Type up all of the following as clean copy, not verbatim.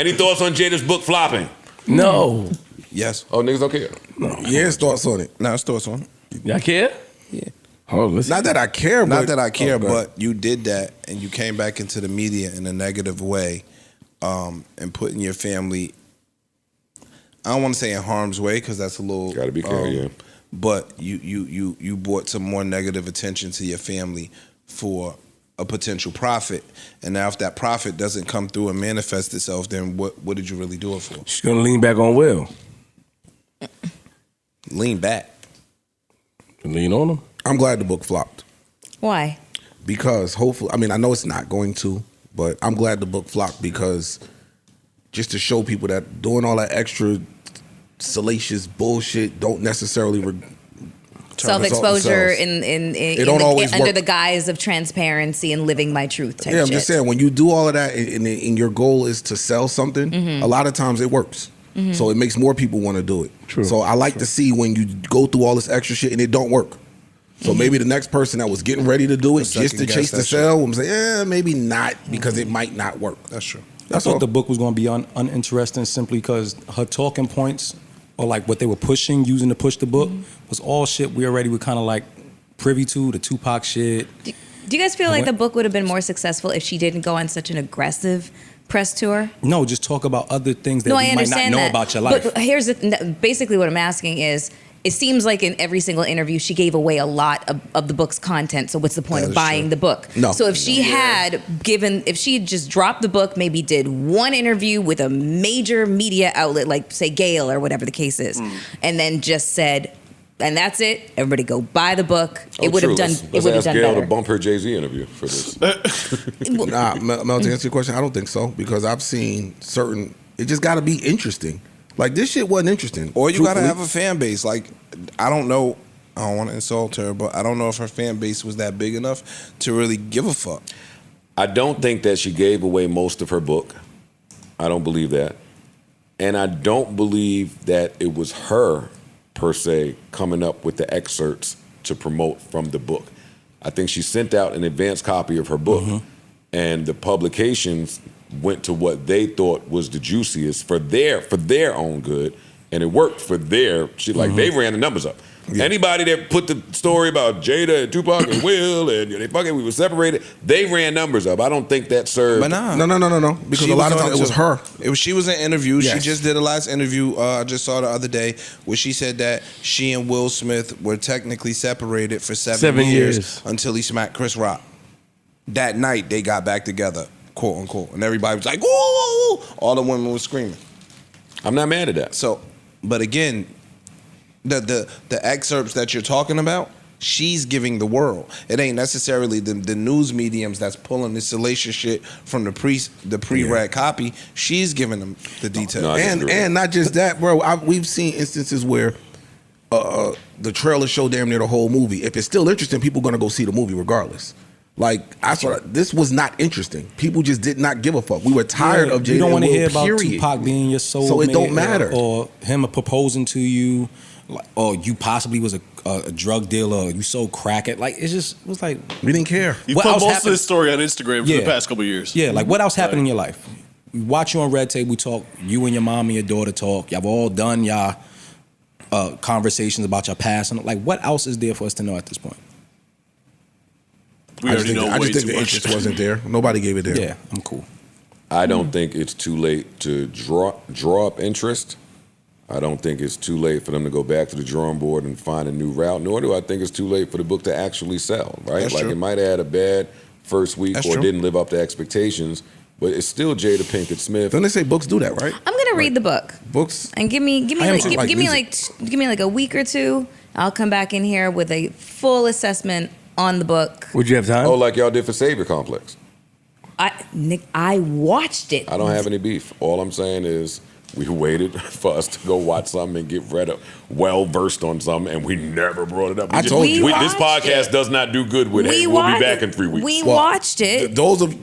Any thoughts on Jada's book flopping? No. Yes. Oh, niggas don't care. No. Yeah, his thoughts on it. No, it's thoughts on it. Y'all care? Yeah. Oh, listen. Not that I care, but you did that and you came back into the media in a negative way, and putting your family, I don't want to say in harm's way because that's a little. Got to be careful, yeah. But you brought some more negative attention to your family for a potential profit, and now if that profit doesn't come through and manifest itself, then what did you really do it for? She's gonna lean back on Will. Lean back. Lean on him. I'm glad the book flopped. Why? Because hopefully, I mean, I know it's not going to, but I'm glad the book flopped because just to show people that doing all that extra salacious bullshit don't necessarily self-exposure under work. the guise of transparency and living my truth type I'm shit. just saying, when you do all of that and your goal is to sell something, a lot of times it works. So it makes more people want to do it. True. So I like to see when you go through all this extra shit and it don't work. So maybe the next person that was getting ready to do it just to chase the sale will say, maybe not, because it might not work. That's true. I thought the book was going to be uninteresting simply because her talking points, or like what they were pushing, using to push the book, was all shit we already were kind of like privy to, the Tupac shit. Do you guys feel like the book would have been more successful if she didn't go on such an aggressive press tour? No, just talk about other things that we might not know about your life. But here's basically what I'm asking is, it seems like in every single interview she gave away a lot of the book's content. So what's the point of buying the book? No. So if she had just dropped the book, maybe did one interview with a major media outlet like say Gale or whatever the case is, and then just said, and that's it, everybody go buy the book. It would have done. It would have done Gail better. to bump her Jay-Z interview for this. Mel, to answer your question, I don't think so, because I've seen certain. It just got to be interesting. Like, this shit wasn't interesting. Or you gotta have a fan base. Like, I don't know. I don't want to insult her, but I don't know if her fan base was that big enough to really give a fuck. I don't think that she gave away most of her book. I don't believe that. And I don't believe that it was her, per se, coming up with the excerpts to promote from the book. I think she sent out an advanced copy of her book, and the publications went to what they thought was the juiciest for their own good, and it worked for their shit. Like, they ran the numbers up. Yeah. Anybody that put the story about Jada and Tupac and Will and we were separated, they ran numbers up. I don't think that served. But nah. No. Because a lot of times it was her. She was in an interview. Yes. She just did a last interview I just saw the other day where she said that she and Will Smith were technically separated for 7 years until he smacked Chris Rock. That night they got back together, quote unquote, and everybody was like, "Ooh!" All the women were screaming. I'm not mad at that. So, but again, the excerpts that you're talking about, she's giving the world. It ain't necessarily the news mediums that's pulling this salacious shit from the pre-read copy. She's giving them the details. No, and not just that, bro. We've seen instances where the trailer showed damn near the whole movie. If it's still interesting, people are gonna go see the movie regardless. Like, I saw this was not interesting. People just did not give a fuck. We were tired of Jada. You don't want to hear about Tupac being your soulmate, so it don't matter, or him proposing to you, or you possibly was a drug dealer, or you sold crack at. Like, it was like we didn't care. You put most of this story on Instagram for the past couple of years. Yeah, like what else happened in your life? We watch you on Red Table Talk. You and your mom and your daughter talk. Y'all all done y'all conversations about your past, and like, what else is there for us to know at this point? I just think the interest wasn't there. Nobody gave it there. Yeah, I'm cool. I don't think it's too late to draw up interest. I don't think it's too late for them to go back to the drawing board and find a new route, nor do I think it's too late for the book to actually sell, right? That's like true. It might have had a bad first week or didn't live up to expectations, but it's still Jada Pinkett-Smith. Don't they say books do that, right? I'm gonna read the book. Books? And give me like a week or two. I'll come back in here with a full assessment on the book. Would you have time? Oh, like y'all did for Savior Complex. I watched it. I don't have any beef. All I'm saying is we waited for us to go watch something and get well-versed on something, and we never brought it up. This podcast does not do good with it. We'll be back in 3 weeks. We watched it.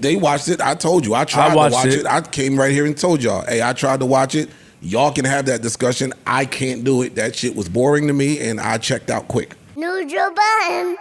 They watched it. I told you. I tried to watch it. I came right here and told y'all, hey, I tried to watch it. Y'all can have that discussion. I can't do it. That shit was boring to me, and I checked out quick. New Joe Budden.